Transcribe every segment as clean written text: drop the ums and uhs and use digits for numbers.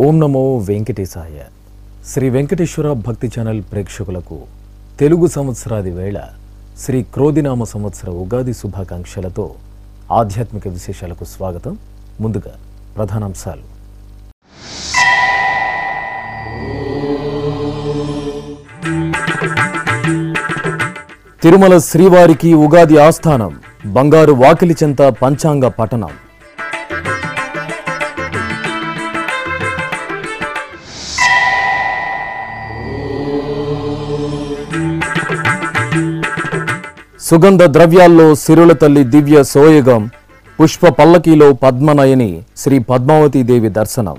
ఓం నమో వెంకటేశాయ. శ్రీ వెంకటేశ్వర భక్తి ఛానల్ ప్రేక్షకులకు తెలుగు సంవత్సరాది వేళ శ్రీ క్రోధినామ సంవత్సర ఉగాది శుభాకాంక్షలతో ఆధ్యాత్మిక విశేషాలకు స్వాగతం. ముందుగా ప్రధానాంశాలు. తిరుమల శ్రీవారికి ఉగాది ఆస్థానం, బంగారు వాకిలి చెంత పంచాంగ పఠనం. సుగంధ ద్రవ్యాల్లో సిరుల తల్లి దివ్య సోయగం, పుష్ప పల్లకీలో పద్మనయని శ్రీ పద్మావతీదేవి దర్శనం.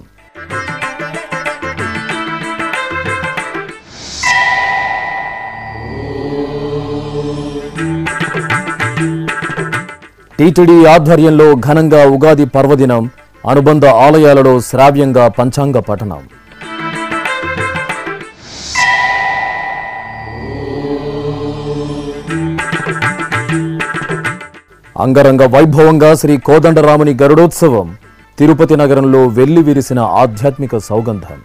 టీటీడీ ఆధ్వర్యంలో ఘనంగా ఉగాది పర్వదినం, అనుబంధ ఆలయాలలో శ్రావ్యంగా పంచాంగ పఠనం. అంగరంగ వైభవంగా శ్రీ కోదండరాముని గరుడోత్సవం, తిరుపతి నగరంలో వెల్లి విరిసిన ఆధ్యాత్మిక సౌగంధం.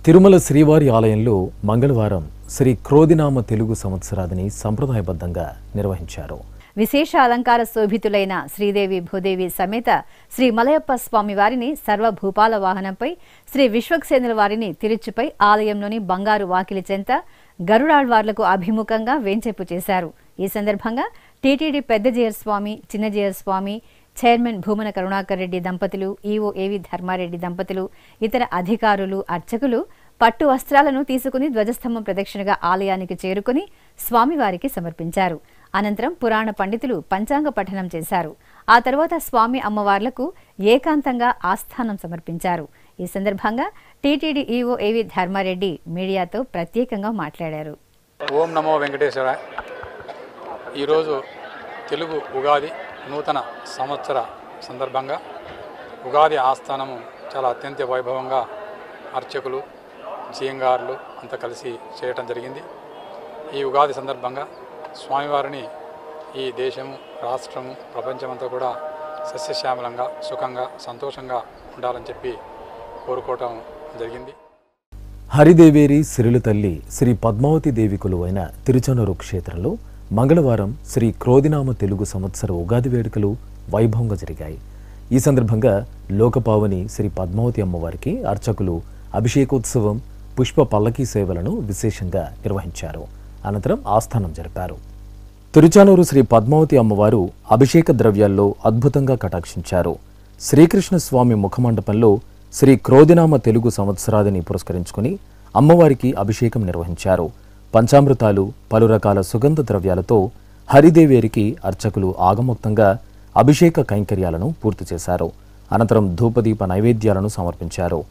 తిరుమల శ్రీవారి ఆలయంలో మంగళవారం శ్రీ క్రోధినామ తెలుగు సంవత్సరాదిని సంప్రదాయబద్ధంగా నిర్వహించారు. విశేష అలంకార శోభితులైన శ్రీదేవి భూదేవి సమేత శ్రీ మలయప్ప స్వామి వారిని సర్వభూపాల వాహనంపై, శ్రీ విశ్వక్సేనుల వారిని తిరుచుపై ఆలయంలోని బంగారు వాకిలి చెంత గరుడాళ్వార్లకు అభిముఖంగా వేంచేపు చేశారు. ఈ సందర్భంగా టీటీడీ పెద్ద జేయర్ స్వామి, చిన్న జేయర్ స్వామి, చైర్మన్ భూమన కరుణాకర్ రెడ్డి దంపతులు, ఈవో ఏవి ధర్మారెడ్డి దంపతులు, ఇతర అధికారులు, అర్చకులు పట్టు వస్త్రాలను తీసుకుని ధ్వజస్తంభం ప్రదక్షిణగా ఆలయానికి చేరుకుని స్వామివారికి సమర్పించారు. అనంతరం పురాణ పండితులు పంచాంగ పఠనం చేశారు. ఆ తర్వాత స్వామి అమ్మవార్లకు ఏకాంతంగా ఆస్థానం సమర్పించారు. ఈ సందర్భంగా టీటీడీ ఈవో ఏవి ధర్మారెడ్డి మీడియాతో ప్రత్యేకంగా మాట్లాడారు. ఓం నమో వెంకటేశ్వర. ఈరోజు తెలుగు ఉగాది నూతన సంవత్సర సందర్భంగా ఉగాది ఆస్థానము చాలా అత్యంత వైభవంగా అర్చకులు, జియంగారులు అంతా కలిసి చేయటం జరిగింది. ఈ ఉగాది సందర్భంగా స్వామివారిని ఈ దేశము, రాష్ట్రము, ప్రపంచమంతా కూడా సస్యశ్యామలంగా, సుఖంగా, సంతోషంగా ఉండాలని చెప్పి కోరుకోవటం జరిగింది. హరిదేవేరి సిరుల తల్లి శ్రీ పద్మావతి దేవి కొలువైన తిరుచానూరు క్షేత్రంలో మంగళవారం శ్రీ క్రోధినామ తెలుగు సంవత్సర ఉగాది వేడుకలు వైభవంగా జరిగాయి. ఈ సందర్భంగా లోకపావని శ్రీ పద్మావతి అమ్మవారికి అర్చకులు అభిషేకోత్సవం, పుష్ప పల్లకీ సేవలను విశేషంగా నిర్వహించారు. అనంతరం ఆస్థానం జరిపారు. తిరుచానూరు శ్రీ పద్మావతి అమ్మవారు అభిషేక ద్రవ్యాల్లో అద్భుతంగా కటాక్షించారు. శ్రీకృష్ణ స్వామి ముఖమండపంలో శ్రీ క్రోధినామ తెలుగు సంవత్సరాదిని పురస్కరించుకుని అమ్మవారికి అభిషేకం నిర్వహించారు. పంచామృతాలు, పలు రకాల సుగంధ ద్రవ్యాలతో హరిదేవేరికి అర్చకులు ఆగమోక్తంగా అభిషేక కైంకర్యాలను పూర్తి చేశారు. అనంతరం ధూపదీప నైవేద్యాలను సమర్పించారు.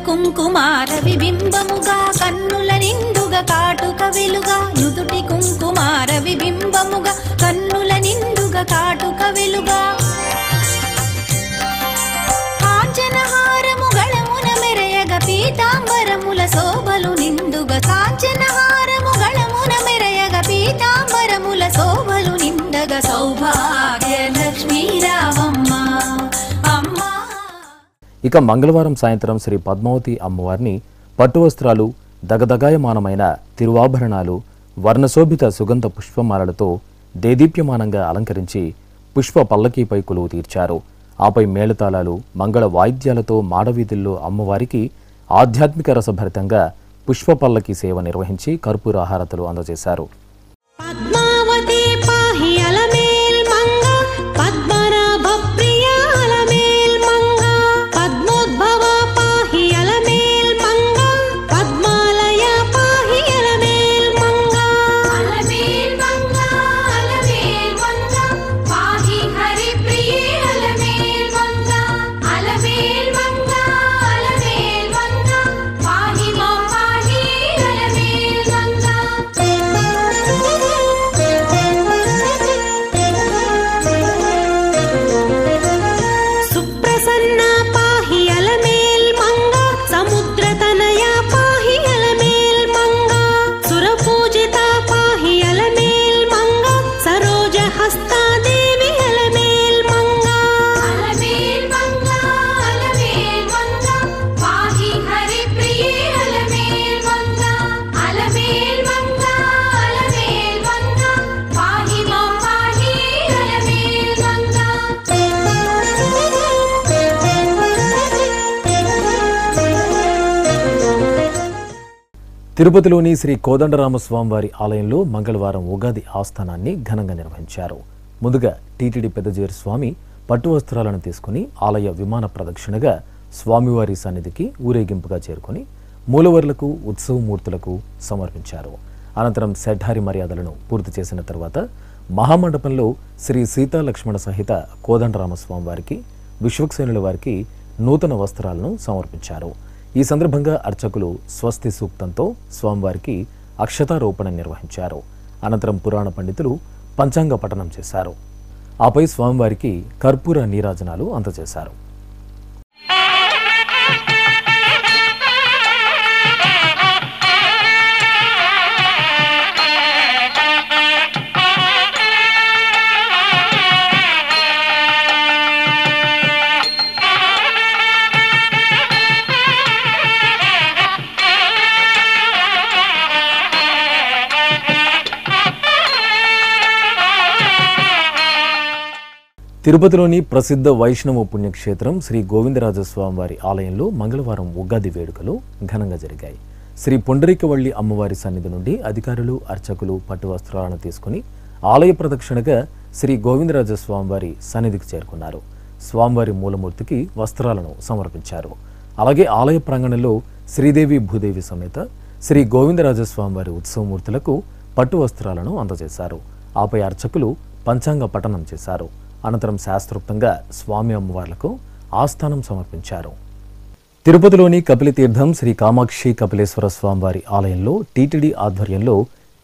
కుంకుమార విబింబముగా కన్నుల నిండుగా కాటుక వెలుగా, నుదుటి కుంకుమార విబింబముగా కన్నుల నిండుగా కాటుక వెలుగా, కాంచనహారము గళమున మెరయగ పీతాంబరముల శోభలు నిండుగా, కాంచనహారము గళమున మెరయగ పీతాంబరముల శోభలు నిండగా, సౌభాగ్య లక్ష్మీ రావమ్మ. ఇక మంగళవారం సాయంత్రం శ్రీ పద్మావతి అమ్మవారిని పట్టు వస్త్రాలు, దగదగాయమానమైన తిరువాభరణాలు, వర్ణశోభిత సుగంధ పుష్పమాలలతో దేదీప్యమానంగా అలంకరించి పుష్ప పల్లకీపై కొలువు తీర్చారు. ఆపై మేళతాళాలు మంగళ వాయిద్యాలతో మాడవీధుల్లో అమ్మవారికి ఆధ్యాత్మిక రసభరితంగా పుష్పపల్లకి సేవ నిర్వహించి కర్పూర హారతులు అందజేశారు. పద్మావతి పాహి అలమేల్ మంగ పద్మనాభ ప్రియ అలమేల్ మంగ పద్మోద్భవ పాహి అలమేల్ మంగ పద్మాలయ పాహి అలమేల్ మంగ అలమేల్ మంగ అలమేల్ మంగ పాహి హరి ప్రియ అలమేల్ మంగ అలమేల్ మంగ అలమేల్ మంగ పాహి మా పాహి అలమేల్ మంగ సుప్రసన్న పాహి అలమేల్ మంగ సముద్రతనయ పాహి అలమేల్ మంగ సురపూజిత పాహి అలమేల్ మంగ సరోజ హస్తాదేవి అలమేల్ మంగ అలమేల్ మంగ అలమేల్ మంగ పాహి హరి ప్రియ అలమేల్ మంగ అలమేల్ మంగ అలమేల్ మంగ పాహి మా పాహి అలమేల్ మంగ తిరుపతిలోని శ్రీ కోదండరామస్వామివారి ఆలయంలో మంగళవారం ఉగాది ఆస్థానాన్ని ఘనంగా నిర్వహించారు. ముందుగా టీటీడీ పెద్దజేరు స్వామి పట్టు వస్త్రాలను తీసుకుని ఆలయ విమాన ప్రదక్షిణగా స్వామివారి సన్నిధికి ఊరేగింపుగా చేరుకుని మూలవర్లకు ఉత్సవమూర్తులకు సమర్పించారు. అనంతరం షడ్హారి మర్యాదలను పూర్తి చేసిన తర్వాత మహామండపంలో శ్రీ సీతాలక్ష్మణ సహిత కోదండరామస్వామి వారికి విశ్వక్సేనుల వారికి నూతన వస్త్రాలను సమర్పించారు. ఈ సందర్భంగా అర్చకులు స్వస్తి సూక్తంతో స్వామివారికి అక్షతారోపణ నిర్వహించారు. అనంతరం పురాణ పండితులు పంచాంగ పఠనం చేశారు. ఆపై స్వామివారికి కర్పూర నీరాజనాలు అందజేశారు. తిరుపతిలోని ప్రసిద్ధ వైష్ణవ పుణ్యక్షేత్రం శ్రీ గోవిందరాజస్వామి వారి ఆలయంలో మంగళవారం ఉగాది వేడుకలు ఘనంగా జరిగాయి. శ్రీ పుండరీకవల్లి అమ్మవారి సన్నిధి నుండి అధికారులు అర్చకులు పట్టు వస్త్రాలను తీసుకుని ఆలయ ప్రదక్షిణగా శ్రీ గోవిందరాజస్వామి వారి సన్నిధికి చేరుకున్నారు. స్వామివారి మూలమూర్తికి వస్త్రాలను సమర్పించారు. అలాగే ఆలయ ప్రాంగణంలో శ్రీదేవి భూదేవి సమేత శ్రీ గోవిందరాజస్వామి వారి ఉత్సవమూర్తులకు పట్టు వస్త్రాలను అందజేశారు. ఆపై అర్చకులు పంచాంగ పఠనం చేశారు. అనంతరం శాస్త్రోక్తంగా స్వామి అమ్మవార్లకు ఆస్థానం సమర్పించారు. తిరుపతిలోని కపిలతీర్థం శ్రీ కామాక్షి కపిలేశ్వర స్వామివారి ఆలయంలో టీటీడీ ఆధ్వర్యంలో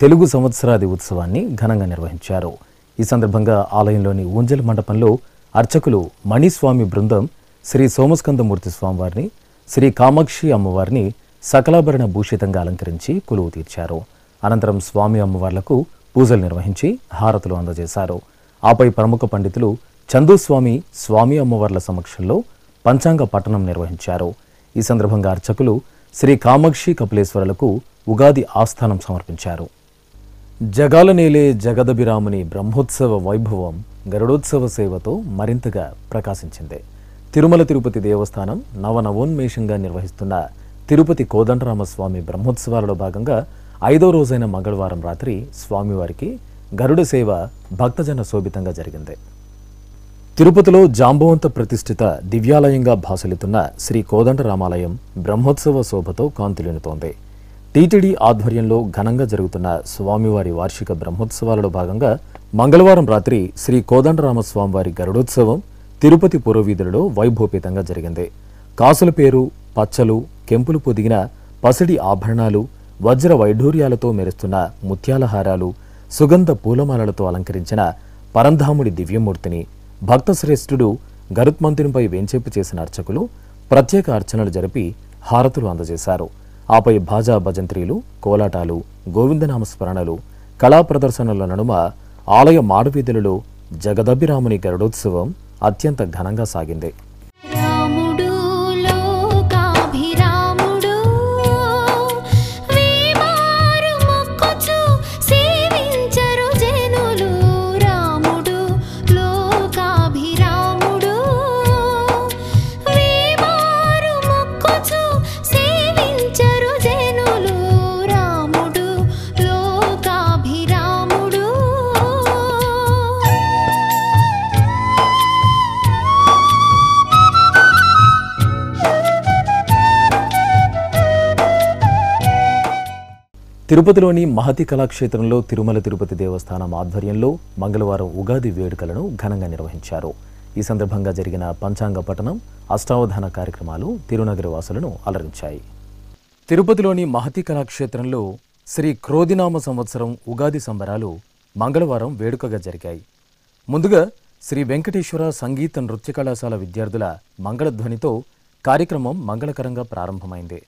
తెలుగు సంవత్సరాది ఉత్సవాన్ని ఘనంగా నిర్వహించారు. ఈ సందర్భంగా ఆలయంలోని ఊంజల్ మండపంలో అర్చకులు మణిస్వామి బృందం శ్రీ సోమస్కందమూర్తి స్వామివారిని శ్రీ కామాక్షి అమ్మవారిని సకలాభరణ భూషితంగా అలంకరించి కొలువు తీర్చారు. అనంతరం స్వామి అమ్మవార్లకు పూజలు నిర్వహించి హారతులు అందజేశారు. ఆపై ప్రముఖ పండితులు చందుస్వామి స్వామి అమ్మవార్ల సమక్షంలో పంచాంగ పఠనం నిర్వహించారు. ఈ సందర్భంగా అర్చకులు శ్రీ కామాక్షి కపిలేశ్వరులకు ఉగాది ఆస్థానం సమర్పించారు. జగాలనేలే జగదభిరాముని బ్రహ్మోత్సవ వైభవం గరుడోత్సవ సేవతో మరింతగా ప్రకాశించింది. తిరుమల తిరుపతి దేవస్థానం నవనవోన్మేషంగా నిర్వహిస్తున్న తిరుపతి కోదండరామస్వామి బ్రహ్మోత్సవాలలో భాగంగా 5వ రోజైన మంగళవారం రాత్రి స్వామివారికి గరుడ సేవ భక్తజన శోభితంగా జరిగింది. తిరుపతిలో జాంబవంత ప్రతిష్ఠిత దివ్యాలయంగా భాసలితున్న శ్రీ కోదండరామాలయం బ్రహ్మోత్సవ శోభతో కాంతులినుతోంది. టీటీడీ ఆధ్వర్యంలో ఘనంగా జరుగుతున్న స్వామివారి వార్షిక బ్రహ్మోత్సవాలలో భాగంగా మంగళవారం రాత్రి శ్రీ కోదండరామస్వామివారి గరుడోత్సవం తిరుపతి పురవీధులలో వైభోపేతంగా జరిగింది. కాసుల పేరు, పచ్చలు, కెంపులు పొదిగిన పసిడి ఆభరణాలు, వజ్ర వైఢూర్యాలతో మెరుస్తున్న ముత్యాల హారాలు, సుగంధ పూలమాలలతో అలంకరించిన పరంధాముడి దివ్యమూర్తిని భక్తశ్రేష్ఠుడు గరుత్మంతునిపై వేంచేపు చేసిన అర్చకులు ప్రత్యేక అర్చనలు జరిపి హారతులు అందజేశారు. ఆపై భాజా భజంత్రీలు, కోలాటాలు, గోవిందనామస్మరణలు, కళా ప్రదర్శనల నడుమ ఆలయ మాడవీధులలో జగదభిరాముని గరుడోత్సవం అత్యంత ఘనంగా సాగింది. రాముడు లోకాభిరాముడు వేమారు మొక్కుచు సేవించరు జనులు. రాముడు లోకాభిరాముడు తిరుపతిలోని మహతి కళాక్షేత్రంలో తిరుమల తిరుపతి దేవస్థానం ఆధ్వర్యంలో మంగళవారం ఉగాది వేడుకలను ఘనంగా నిర్వహించారు. ఈ సందర్భంగా జరిగిన పంచాంగ పఠనం, అష్టావధాన కార్యక్రమాలు తిరునగరి వాసులను అలరించాయి. తిరుపతిలోని మహతి కళాక్షేత్రంలో శ్రీ క్రోధినామ సంవత్సరం ఉగాది సంబరాలు మంగళవారం వేడుకగా జరిగాయి. ముందుగా శ్రీ వెంకటేశ్వర సంగీత నృత్య కళాశాల విద్యార్థుల మంగళధ్వనితో కార్యక్రమం మంగళకరంగా ప్రారంభమైంది.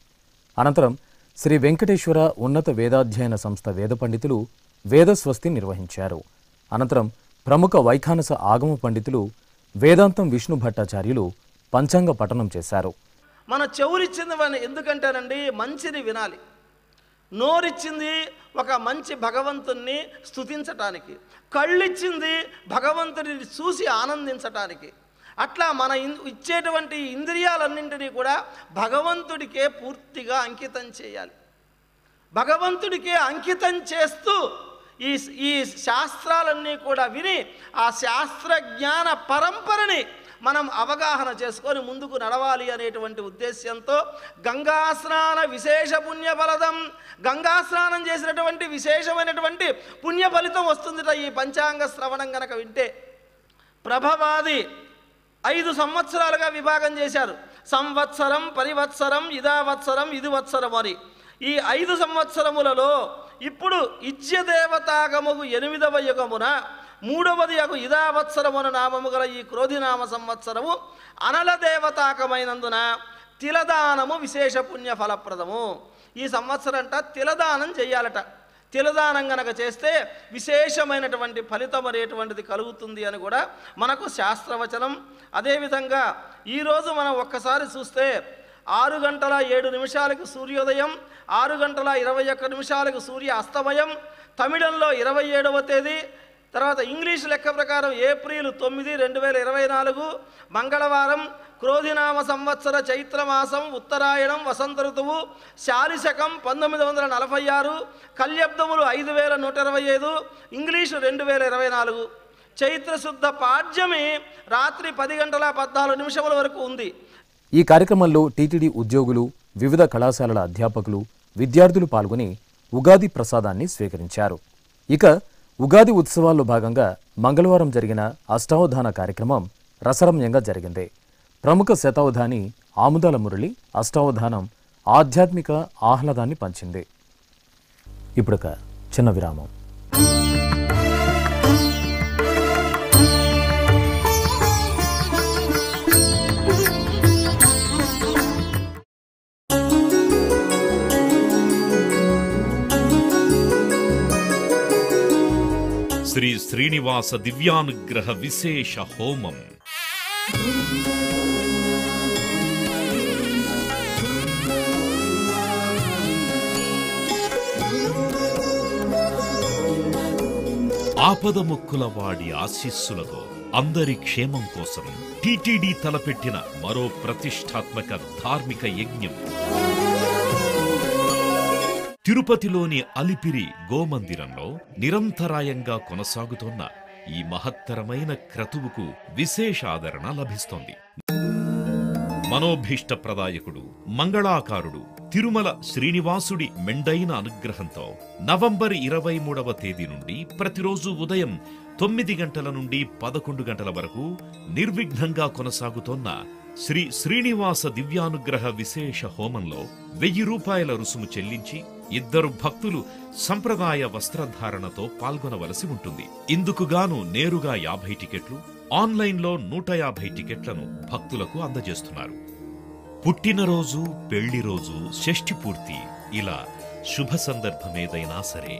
అనంతరం శ్రీ వెంకటేశ్వర ఉన్నత వేదాధ్యయన సంస్థ వేద పండితులు వేదస్వస్తి నిర్వహించారు. అనంతరం ప్రముఖ వైఖానస ఆగమ పండితులు వేదాంతం విష్ణు భట్టాచార్యులు పంచాంగ పఠనం చేశారు. మన చెవులిచ్చింది ఎందుకంటేనండి మంచిని వినాలి. నోరిచ్చింది ఒక మంచి భగవంతుణ్ణి స్తుతించటానికి, కళ్ళిచ్చింది భగవంతుడిని చూసి ఆనందించటానికి. అట్లా మన ఇచ్చేటువంటి ఇంద్రియాలన్నింటినీ కూడా భగవంతుడికే పూర్తిగా అంకితం చేయాలి. భగవంతుడికే అంకితం చేస్తూ ఈ శాస్త్రాలన్నీ కూడా విని ఆ శాస్త్ర జ్ఞాన పరంపరని మనం అవగాహన చేసుకొని ముందుకు నడవాలి అనేటువంటి ఉద్దేశ్యంతో గంగా స్నాన విశేష పుణ్య ఫలదం, గంగా స్నానం చేసినటువంటి విశేషమైనటువంటి పుణ్య ఫలితం వస్తుందిట ఈ పంచాంగ శ్రవణం గనక వింటే. ప్రభవాది 5 సంవత్సరాలుగా విభాగం చేశారు. సంవత్సరం, పరివత్సరం, ఇదావత్సరం, ఇదివత్సరం అని. ఈ 5 సంవత్సరములలో ఇప్పుడు ఇజ్యదేవతాగముగు 8వ యుగమున 3వది యగు ఇదావత్సరమున నామము గల ఈ క్రోధినామ సంవత్సరము అనల దేవతాకమైనందున తిలదానము విశేష పుణ్య ఫలప్రదము. ఈ సంవత్సరంట తిలదానం చెయ్యాలట. తిలదానం గనక చేస్తే విశేషమైనటువంటి ఫలితం అనేటువంటిది కలుగుతుంది అని కూడా మనకు శాస్త్రవచనం. అదేవిధంగా ఈరోజు మనం ఒక్కసారి చూస్తే 6:07 సూర్యోదయం, 6:21 సూర్య అస్తమయం. తమిళంలో 27వ తేదీ, తర్వాత ఇంగ్లీష్ లెక్క ప్రకారం ఏప్రిల్ 9, 2024 మంగళవారం. క్రోధినామ సంవత్సర చైత్రమాసం, ఉత్తరాయణం, వసంత ఋతువు, శాలిశకం 1946, కల్యబ్దములు 5125, ఇంగ్లీషు 2024. చైత్రశుద్ధ పాడ్యమి రాత్రి 10:14 వరకు ఉంది. ఈ కార్యక్రమంలో టీటీడీ ఉద్యోగులు, వివిధ కళాశాలల అధ్యాపకులు, విద్యార్థులు పాల్గొని ఉగాది ప్రసాదాన్ని స్వీకరించారు. ఇక ఉగాది ఉత్సవాల్లో భాగంగా మంగళవారం జరిగిన అష్టావధాన కార్యక్రమం రసరమ్యంగా జరిగింది. ప్రముఖ శతావధాని ఆముదాల మురళి అష్టావధానం ఆధ్యాత్మిక ఆహ్లాదాన్ని పంచింది. ఇప్పుడొక చిన్న విరామం. శ్రీ శ్రీనివాస దివ్యానుగ్రహ విశేష హోమం. ఆపదముక్కుల వాడి ఆశీస్సులతో అందరి క్షేమం కోసం టీటీడీ తలపెట్టిన మరో ప్రతిష్టాత్మక ధార్మిక యజ్ఞం. తిరుపతిలోని అలిపిరి గోమందిరంలో నిరంతరాయంగా కొనసాగుతోన్న ఈ మహత్తరమైన క్రతువుకు విశేష ఆదరణ లభిస్తోంది. మనోభీష్ట ప్రదాయకుడు, మంగళాకారుడు తిరుమల శ్రీనివాసుడి మెండైన అనుగ్రహంతో నవంబర్ 23వ తేదీ నుండి ప్రతిరోజు ఉదయం 9 గంటల నుండి 11 గంటల వరకు నిర్విఘ్నంగా కొనసాగుతోన్న శ్రీ శ్రీనివాస దివ్యానుగ్రహ విశేష హోమంలో 1000 రూపాయల రుసుము చెల్లించి 2 భక్తులు సంప్రదాయ వస్త్రధారణతో పాల్గొనవలసి ఉంటుంది. ఇందుకుగాను నేరుగా 50 టికెట్లు, ఆన్లైన్లో 150 టికెట్లను భక్తులకు అందజేస్తున్నారు. పుట్టినరోజు, పెళ్లిరోజు, షష్ఠి పూర్తి ఇలా శుభ సందర్భమేదైనా సరే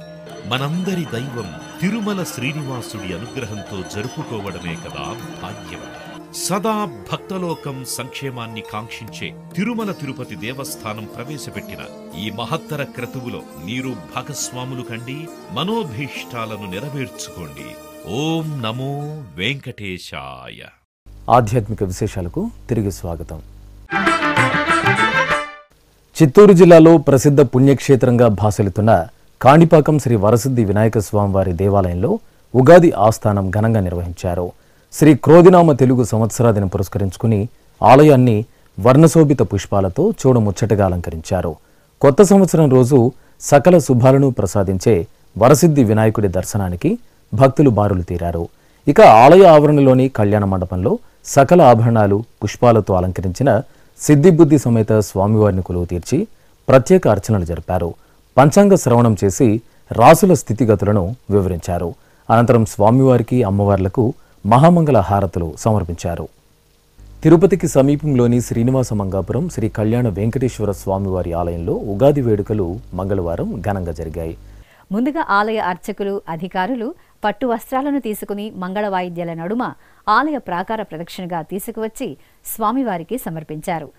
మనందరి దైవం తిరుమల శ్రీనివాసుడి అనుగ్రహంతో జరుపుకోవడమే కదా భాగ్యం. సదా భక్తలోకం సంక్షేమాన్ని కాంక్షించే తిరుమల తిరుపతి దేవస్థానం ప్రవేశపెట్టిన ఈ మహత్తర క్రతువులో మీరు భాగస్వాములు కండి, మనోభీష్టాలను నెరవేర్చుకోండి. ఓం నమో వెంకటేశాయ. ఆధ్యాత్మిక విశేషాలకు తిరిగి స్వాగతం. చిత్తూరు జిల్లాలో ప్రసిద్ధ పుణ్యక్షేత్రంగా భాసలుతున్న కాణిపాకం శ్రీ వరసిద్ధి వినాయక స్వామివారి దేవాలయంలో ఉగాది ఆస్థానం ఘనంగా నిర్వహించారు. శ్రీ క్రోధినామ తెలుగు సంవత్సరాదిని పురస్కరించుకుని ఆలయాన్ని వర్ణశోభిత పుష్పాలతో చూడముచ్చటగా అలంకరించారు. కొత్త సంవత్సరం రోజు సకల శుభాలను ప్రసాదించే వరసిద్ధి వినాయకుడి దర్శనానికి భక్తులు బారులు తీరారు. ఇక ఆలయ ఆవరణలోని కళ్యాణ మండపంలో సకల ఆభరణాలు పుష్పాలతో అలంకరించిన సిద్ధిబుద్ధి సమేత స్వామివారిని కొలువు తీర్చి ప్రత్యేక అర్చనలు జరిపారు. పంచాంగ శ్రవణం చేసి రాసుల స్థితిగతులను వివరించారు. అనంతరం స్వామివారికి అమ్మవార్లకు మహామంగళ హారతులు సమర్పించారు. తిరుపతికి సమీపంలోని శ్రీనివాస మంగాపురం శ్రీ కళ్యాణ వెంకటేశ్వర స్వామివారి ఆలయంలో ఉగాది వేడుకలు మంగళవారం ఘనంగా జరిగాయి. ముందుగా ఆలయ అర్చకులు, అధికారులు పట్టు వస్త్రాలను తీసుకుని మంగళ వాయిద్యాల నడుమ ఆలయ ప్రాకార ప్రదక్షిణగా తీసుకువచ్చి స్వామివారికి సమర్పించారు.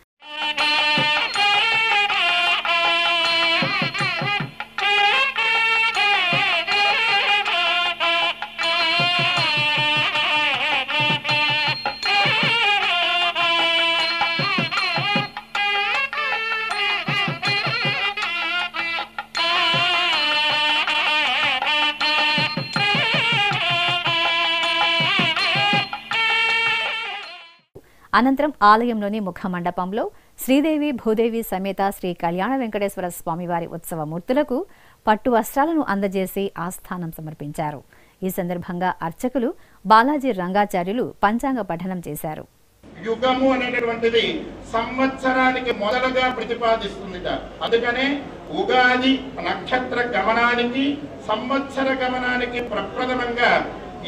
అనంతరం ఆలయంలోని ముఖ మండపంలో శ్రీదేవి భూదేవి సమేత శ్రీ కళ్యాణ వెంకటేశ్వర స్వామివారి ఉత్సవ మూర్తులకు పట్టు వస్త్రాలను అందజేసి ఆస్థానం సమర్పించారు. ఈ సందర్భంగా అర్చకులు బాలాజీ రంగాచార్యులు పంచాంగ పఠనం చేశారు. యుగము అనేటటువంటిది సంవత్సరానికి మొదలుగా ప్రతిపాదిస్తుంది. అందుకనే ఉగాది నక్షత్ర గమనానికి సంవత్సర గమనానికి ప్రప్రథమంగా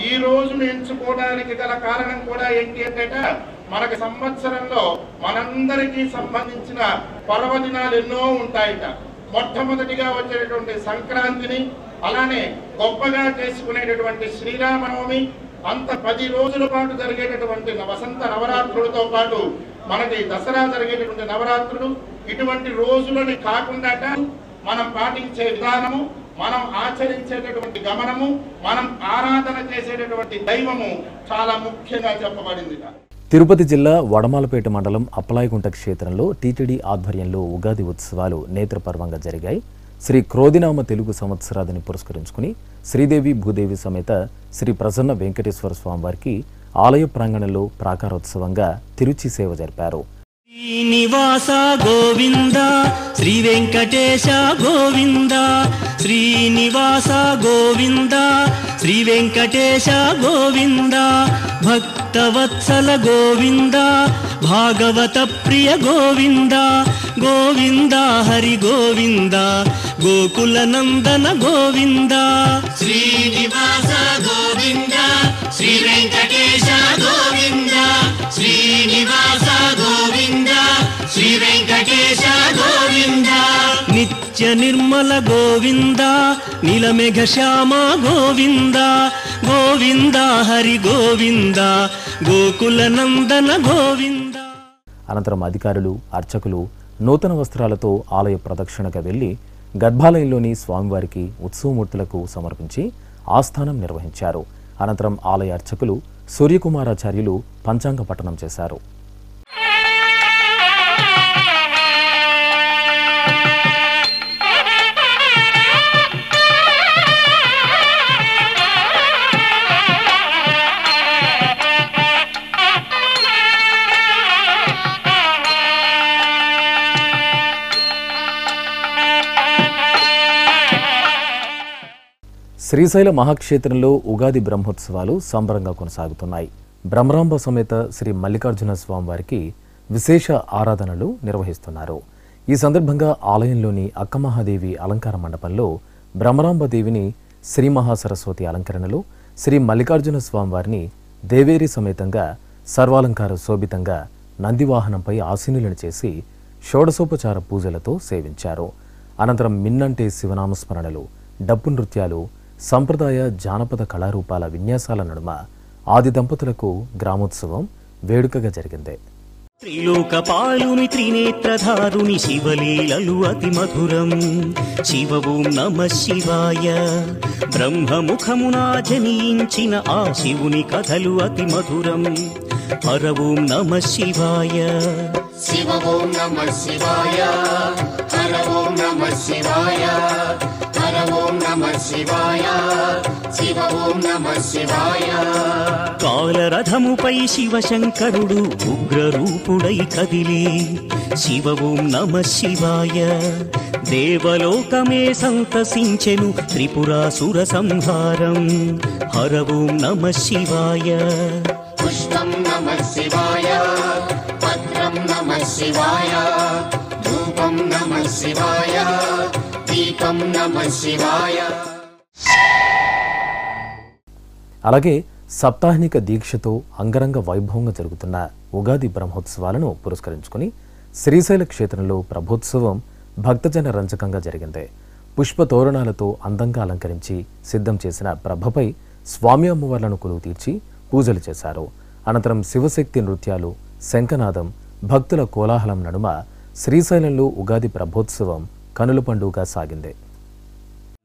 ఈ రోజును ఎంచుకోవడానికి గల కారణం కూడా ఏంటి అంటే మనకి సంవత్సరంలో మనందరికీ సంబంధించిన పర్వదినాలు ఎన్నో ఉంటాయిట. మొట్టమొదటిగా వచ్చేటటువంటి సంక్రాంతిని, అలానే గొప్పగా చేసుకునేటటువంటి శ్రీరామనవమి, అంత 10 రోజుల పాటు జరిగేటటువంటి వసంత నవరాత్రులతో పాటు మనకి దసరా జరిగేటటువంటి నవరాత్రులు, ఇటువంటి రోజులని కాకుండా మనం పాటించే విధానము, మనం ఆచరించేటటువంటి గమనము, మనం ఆరాధన చేసేటటువంటి దైవము చాలా ముఖ్యంగా చెప్పబడింది. తిరుపతి జిల్లా వడమాలపేట మండలం అప్పలాయగుంట క్షేత్రంలో టీటీడీ ఆధ్వర్యంలో ఉగాది ఉత్సవాలు నేత్రపర్వంగా జరిగాయి. శ్రీ క్రోధినామ తెలుగు సంవత్సరాదిని పురస్కరించుకుని శ్రీదేవి భూదేవి సమేత శ్రీ ప్రసన్న వెంకటేశ్వర స్వామివారికి ఆలయ ప్రాంగణంలో ప్రాకారోత్సవంగా తిరుచి సేవ జరిపారు. శ్రీనివాస గోవింద శ్రీ వెంకటేశ గోవింద, శ్రీనివాస గోవింద శ్రీ వెంకటేశ గోవింద, భక్తవత్సల గోవింద భాగవత ప్రియ గోవింద, గోవింద హరి గోవింద గోకుల నందన గోవింద. శ్రీనివాస గోవింద శ్రీ వెంకటేశ గోవింద, శ్రీనివాస గోవింద శ్రీ వెంకటేశ గోవింద, నిత్య నిర్మల గోవింద నీలమేఘ శ్యామ గోవింద, గోవింద హరి గోవింద గోకుల నందన గోవింద. అనంతరం అధికారులు, అర్చకులు నూతన వస్త్రాలతో ఆలయ ప్రదక్షిణగా వెళ్లి గర్భాలయంలోని స్వామివారికి ఉత్సవమూర్తులకు సమర్పించి ఆస్థానం నిర్వహించారు. అనంతరం ఆలయ అర్చకులు సూర్యకుమారాచార్యులు పంచాంగ పఠనం చేశారు. శ్రీశైల మహాక్షేత్రంలో ఉగాది బ్రహ్మోత్సవాలు సంబరంగా కొనసాగుతున్నాయి. బ్రహ్మరాంబ సమేత శ్రీ మల్లికార్జున స్వామివారికి విశేష ఆరాధనలు నిర్వహిస్తున్నారు. ఈ సందర్భంగా ఆలయంలోని అక్కమహాదేవి అలంకార మండపంలో బ్రహ్మరాంబదేవిని శ్రీ మహాసరస్వతి అలంకరణలో, శ్రీ మల్లికార్జున స్వామివారిని దేవేరి సమేతంగా సర్వాలంకార శోభితంగా నందివాహనంపై ఆసీనులను చేసి షోడశోపచార పూజలతో సేవించారు. అనంతరం మిన్నంటే శివనామస్మరణలు, డప్పు నృత్యాలు, సంప్రదాయ జానపద కళారూపాల విన్యాసాల నడుమ ఆది దంపతులకు గ్రామోత్సవం వేడుకగా జరిగింది. త్రిలోకపాలుని త్రినేత్రధారుని శివలీలలు అతి మధురం. శివ ఓం నమః శివాయ. బ్రహ్మముఖమున జనించిన ఆ శివుని కథలు అతి మధురం. హర ఓం నమః శివాయ. శివ ఓం నమః శివాయ. హర ఓం నమః శివాయ. హర ఓం నమః శివాయ శివ ఓం నమః శివాయ కాలరథముపై శివశంకరుడు ఉగ్రరూపుడై కదిలి శివ ఓం నమః శివాయ దేవలోకమే సంతసించెను త్రిపురాసుర సంహారం హర ఓం నమః శివాయ పుష్పం నమః శివాయ పత్రం నమః శివాయ ధూపం నమః శివాయ దీపం నమః శివాయ. అలాగే సప్తాహ్నిక దీక్షతో అంగరంగ వైభవంగా జరుగుతున్న ఉగాది బ్రహ్మోత్సవాలను పురస్కరించుకుని శ్రీశైల క్షేత్రంలో ప్రభోత్సవం భక్తజన రంజకంగా జరిగింది. పుష్ప తోరణాలతో అందంగా అలంకరించి సిద్ధం చేసిన ప్రభపై స్వామి అమ్మవార్లను కొలువు తీర్చి పూజలు చేశారు. అనంతరం శివశక్తి నృత్యాలు, శంఖనాదం, భక్తుల కోలాహలం నడుమ శ్రీశైలంలో ఉగాది ప్రభోత్సవం కనుల పండుగగా సాగింది.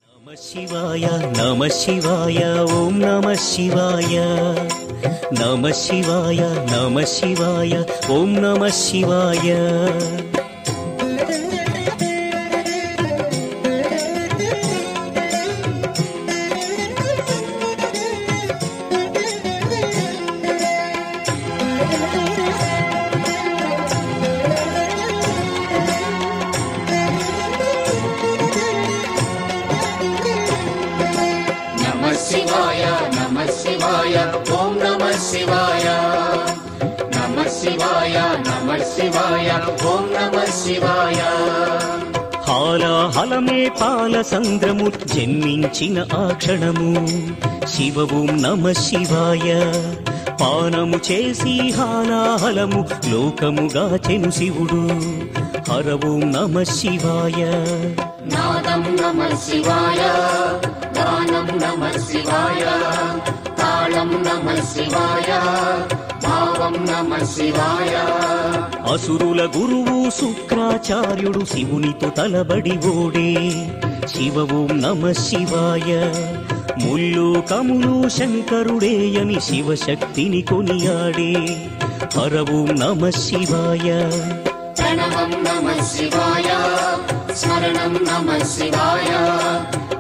నమః శివాయ నమః శివాయ ఓం నమః శివాయ నమః శివాయ నమః శివాయ ఓం నమః శివాయ. ఓం నమః శివాయ నమః శివాయ నమః శివాయ ఓం నమః శివాయ. హాలాహలమే పాల సంద్రము జన్మించిన ఆ క్షణము శివ ఓం నమః శివాయ పానము చేసి హాలాహలము లోకముగాచెను శివుడు హర ఓం నమః శివాయ. నాదం నమః శివాయ గానం నమః శివాయ తాళం నమః శివాయ భావం నమః శివాయ. అసురుల గురువు శుక్రాచార్యుడు శివునితో తలబడి ఓడే శివ ఓం నమః శివాయ ముల్లోకములు శంకరుడేయని శివశక్తిని కొనియాడే హర ఓం నమః శివాయ. ప్రణవం నమః శివాయ స్మరణం నమః శివాయ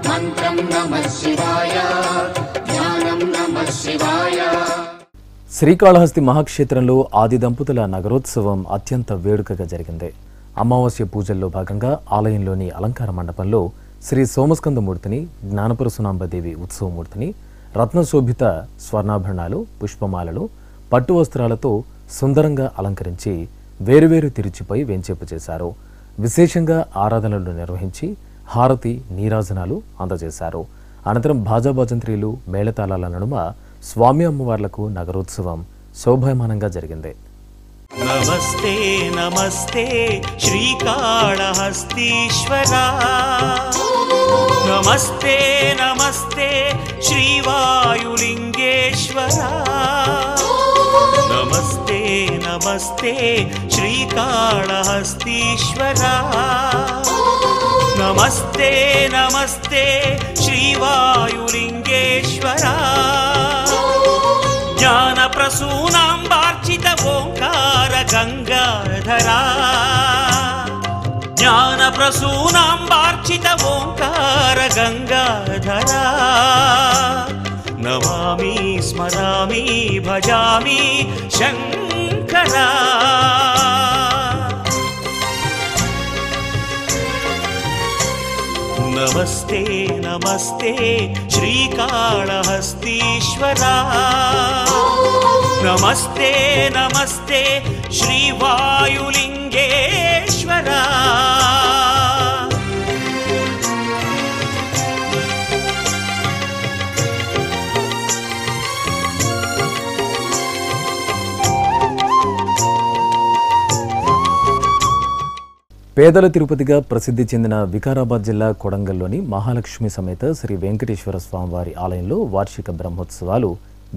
మంత్రం నమః శివాయ ధ్యానం నమః శివాయ. శ్రీకాళహస్తి మహాక్షేత్రంలో ఆది దంపతుల నగరోత్సవం అత్యంత వేడుకగా జరిగింది. అమావాస్య పూజల్లో భాగంగా ఆలయంలోని అలంకార మండపంలో శ్రీ సోమస్కందమూర్తిని, జ్ఞానపరశునాంబదేవి ఉత్సవమూర్తిని రత్నశోభిత స్వర్ణాభరణాలు, పుష్పమాలలు, పట్టు వస్త్రాలతో సుందరంగా అలంకరించి వేరువేరు తిరుచిపై వెంచేపు చేశారు. విశేషంగా ఆరాధనలు నిర్వహించి హారతి, నీరాజనాలు అందజేశారు. అనంతరం భాజాభజంత్రీలు, మేళతాళాల నడుమ స్వామి అమ్మవార్లకు నగరోత్సవం శోభాయమానంగా జరిగింది. నమస్తే నమస్తే శ్రీకాళహస్తీశ్వరా నమస్తే నమస్తే శ్రీవాయులింగేశ్వరా నమస్తే నమస్తే శ్రీకాళహస్తీశ్వరా నమస్తే నమస్తే శ్రీవాయులింగేశ్వరా జ్ఞాన ప్రసూనాంబార్చిత ఓంకార గంగాధరా జ్ఞాన ప్రసూనాంబార్చిత ఓంకార గంగాధరా నమామి స్మరామి భజామి శంకరా. నమస్తే నమస్తే శ్రీకాళహస్తీశ్వరా నమస్తే నమస్తే శ్రీవాయులింగేశ్వరా. పేదల తిరుపతిగా ప్రసిద్ధి చెందిన వికారాబాద్ జిల్లా కొడంగల్లోని మహాలక్ష్మి సమేత శ్రీ వెంకటేశ్వర స్వామివారి ఆలయంలో వార్షిక బ్రహ్మోత్సవాలు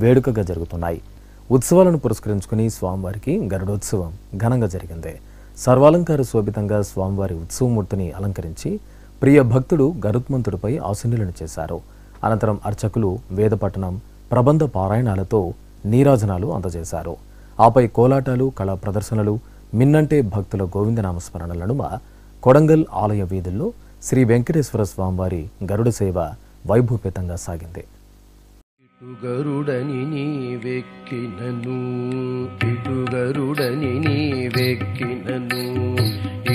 వేడుకగా జరుగుతున్నాయి. ఉత్సవాలను పురస్కరించుకుని స్వామివారికి గరుడోత్సవం ఘనంగా జరిగింది. సర్వాలంకార శోభితంగా స్వామివారి ఉత్సవమూర్తిని అలంకరించి ప్రియ భక్తుడు గరుత్మంతుడిపై ఆసీనులను చేశారు. అనంతరం అర్చకులు వేదపఠనం, ప్రబంధ పారాయణాలతో నీరాజనాలు అందజేశారు. ఆపై కోలాటాలు, కళా ప్రదర్శనలు, మిన్నంటే భక్తుల గోవిందనామస్మరణల నడుమ కొడంగల్ ఆలయ వీధుల్లో శ్రీ వెంకటేశ్వర స్వామివారి గరుడ సేవ వైభూపేతంగా సాగింది. ఇటుగరుడని నీవెక్కినను ఇటుగరుడని నీవెక్కినను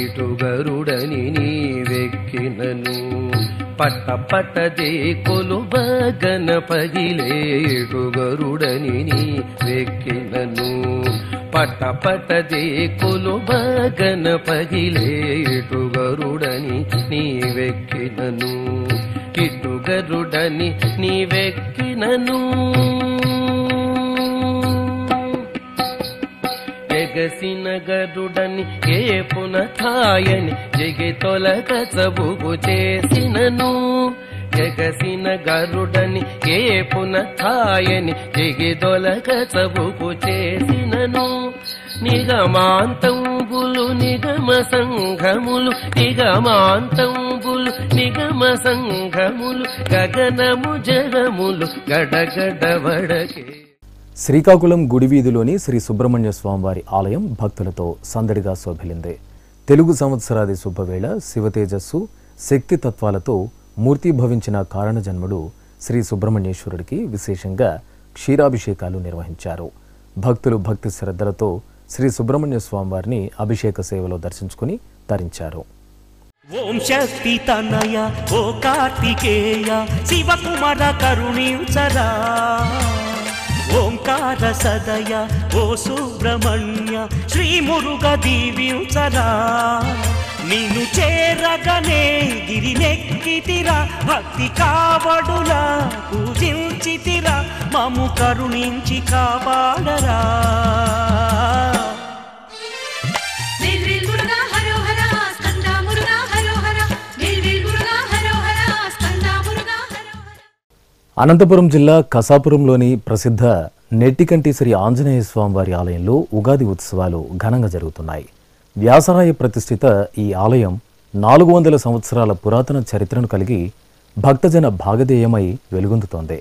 ఇటుగరుడని నీవెక్కినను పట్ట పట్టదే కొలువ గణపదిలే ఇటుగరుడని నీవెక్కినను పట్ట పట్టదే కొలువ గణపదిలే ఇటుగరుడని నీవెక్కినను ఇటుగరుడని నీవెక్కినను ఎగసిన గరుడని ఏ పునథాయని జగి తొలక చబుగు చేసినను ఎగసిన గరుడని ఏ పునథాయని జగి తొలక చబుగు చేసినను నిగమాంతంబులు నిగమ సంఘములు నిగమాంతంబులు నిగమ సంఘములు గగనము జగములు గడగడవడకే. శ్రీకాకుళం గుడివీధిలోని శ్రీ సుబ్రహ్మణ్య స్వామివారి ఆలయం భక్తులతో సందడిగా శోభిల్లింది. తెలుగు సంవత్సరాది శుభవేళ శివతేజస్సు శక్తి తత్వాలతో మూర్తిభవించిన కారణజన్ముడు శ్రీ సుబ్రహ్మణ్యేశ్వరుడికి విశేషంగా క్షీరాభిషేకాలు నిర్వహించారు. భక్తులు భక్తి శ్రద్ధలతో శ్రీ సుబ్రహ్మణ్య స్వామివారిని అభిషేక సేవలో దర్శించుకుని తరించారు. ఓం శక్తి తనయ ఓ కార్తికేయ శివకుమార కరుణించరా ఓంకార సదయ ఓ సుబ్రహ్మణ్య శ్రీ మురుగ దీవించరా నిన్ను చేరగనే గిరినెక్కితిరా భక్తి కావడులా పూజించితిరా మము కరుణించి కాపాడరా. అనంతపురం జిల్లా కసాపురంలోని ప్రసిద్ధ నెట్టికంటి శ్రీ ఆంజనేయ స్వామివారి ఆలయంలో ఉగాది ఉత్సవాలు ఘనంగా జరుగుతున్నాయి. వ్యాసరాయ ప్రతిష్ఠిత ఈ ఆలయం 400 సంవత్సరాల పురాతన చరిత్రను కలిగి భక్తజన భాగధేయమై వెలుగొందుతోంది.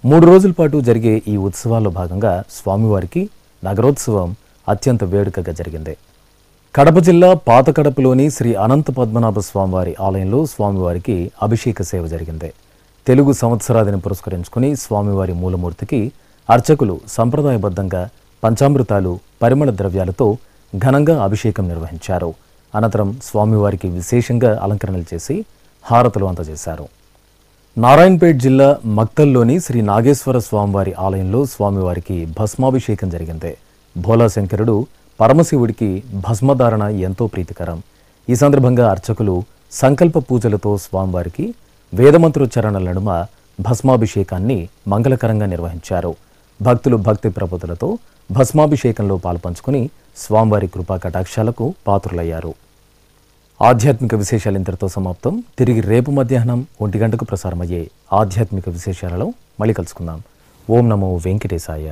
3 రోజుల పాటు జరిగే ఈ ఉత్సవాల్లో భాగంగా స్వామివారికి నగరోత్సవం అత్యంత వేడుకగా జరిగింది. కడప జిల్లా పాత కడపలోని శ్రీ అనంత పద్మనాభ స్వామివారి ఆలయంలో స్వామివారికి అభిషేక సేవ జరిగింది. తెలుగు సంవత్సరాదిని పురస్కరించుకుని స్వామివారి మూలమూర్తికి అర్చకులు సంప్రదాయబద్ధంగా పంచామృతాలు పరిమళ ద్రవ్యాలతో ఘనంగా అభిషేకం నిర్వహించారు. అనంతరం స్వామివారికి విశేషంగా అలంకరణలు చేసి హారతులు అందజేశారు. నారాయణపేట్ జిల్లా మక్తల్లోని శ్రీ నాగేశ్వర స్వామివారి ఆలయంలో స్వామివారికి భస్మాభిషేకం జరిగింది. భోలాశంకరుడు పరమశివుడికి భస్మధారణ ఎంతో ప్రీతికరం. ఈ సందర్భంగా అర్చకులు సంకల్ప పూజలతో స్వామివారికి వేదమంత్రోచ్చారణల నడుమ భస్మాభిషేకాన్ని మంగళకరంగా నిర్వహించారు. భక్తులు భక్తి ప్రబోధలతో భస్మాభిషేకంలో పాల్పంచుకుని స్వామివారి కృపా కటాక్షాలకు పాత్రులయ్యారు. ఆధ్యాత్మిక విశేషాలు ఇంతటితో సమాప్తం. తిరిగి రేపు మధ్యాహ్నం 1 గంటకు ప్రసారమయ్యే ఆధ్యాత్మిక విశేషాలలో మళ్ళీ కలుసుకుందాం. ఓం నమో వెంకటేశాయ.